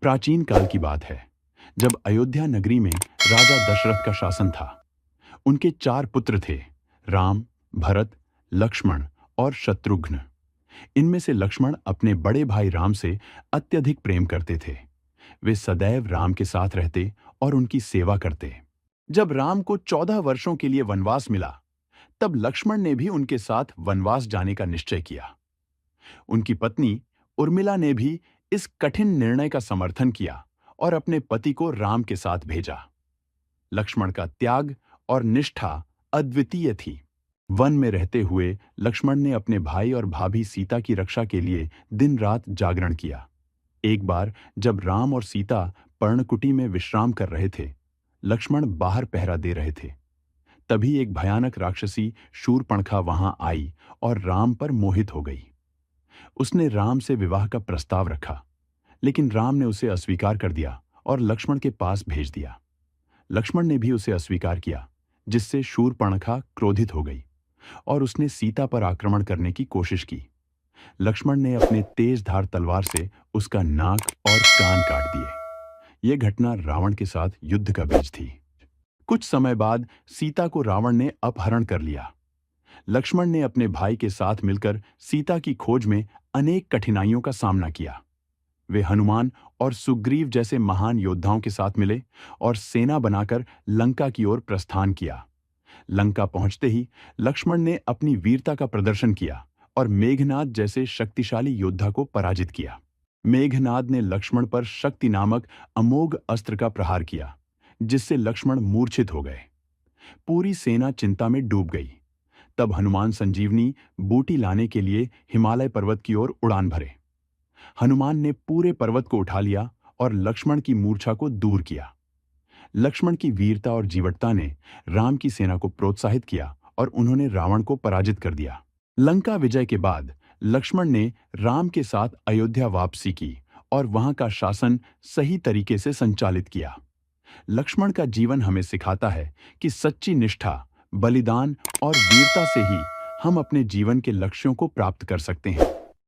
प्राचीन काल की बात है, जब अयोध्या नगरी में राजा दशरथ का शासन था। उनके 4 पुत्र थे, राम, भरत, लक्ष्मण और शत्रुघ्न। इनमें से लक्ष्मण अपने बड़े भाई राम से अत्यधिक प्रेम करते थे। वे सदैव राम के साथ रहते और उनकी सेवा करते। जब राम को 14 वर्षों के लिए वनवास मिला, तब लक्ष्मण ने भी उनके साथ वनवास जाने का निश्चय किया। उनकी पत्नी उर्मिला ने भी इस कठिन निर्णय का समर्थन किया और अपने पति को राम के साथ भेजा। लक्ष्मण का त्याग और निष्ठा अद्वितीय थी। वन में रहते हुए लक्ष्मण ने अपने भाई और भाभी सीता की रक्षा के लिए दिन रात जागरण किया। एक बार जब राम और सीता पर्णकुटी में विश्राम कर रहे थे, लक्ष्मण बाहर पहरा दे रहे थे। तभी एक भयानक राक्षसी शूर्पणखा वहां आई और राम पर मोहित हो गई। उसने राम से विवाह का प्रस्ताव रखा, लेकिन राम ने उसे अस्वीकार कर दिया और लक्ष्मण के पास भेज दिया। लक्ष्मण ने भी उसे अस्वीकार किया, जिससे शूर्पणखा क्रोधित हो गई और उसने सीता पर आक्रमण करने की कोशिश की। लक्ष्मण ने अपने तेज धार तलवार से उसका नाक और कान काट दिए। यह घटना रावण के साथ युद्ध का बीज थी। कुछ समय बाद सीता को रावण ने अपहरण कर लिया। लक्ष्मण ने अपने भाई के साथ मिलकर सीता की खोज में अनेक कठिनाइयों का सामना किया। वे हनुमान और सुग्रीव जैसे महान योद्धाओं के साथ मिले और सेना बनाकर लंका की ओर प्रस्थान किया। लंका पहुंचते ही लक्ष्मण ने अपनी वीरता का प्रदर्शन किया और मेघनाद जैसे शक्तिशाली योद्धा को पराजित किया। मेघनाद ने लक्ष्मण पर शक्ति नामक अमोघ अस्त्र का प्रहार किया, जिससे लक्ष्मण मूर्छित हो गए। पूरी सेना चिंता में डूब गई। तब हनुमान संजीवनी बूटी लाने के लिए हिमालय पर्वत की ओर उड़ान भरे। हनुमान ने पूरे पर्वत को उठा लिया और लक्ष्मण की मूर्छा को दूर किया। लक्ष्मण की वीरता और जीवटता ने राम की सेना को प्रोत्साहित किया और उन्होंने रावण को पराजित कर दिया। लंका विजय के बाद लक्ष्मण ने राम के साथ अयोध्या वापसी की और वहां का शासन सही तरीके से संचालित किया। लक्ष्मण का जीवन हमें सिखाता है कि सच्ची निष्ठा, बलिदान और वीरता से ही हम अपने जीवन के लक्ष्यों को प्राप्त कर सकते हैं।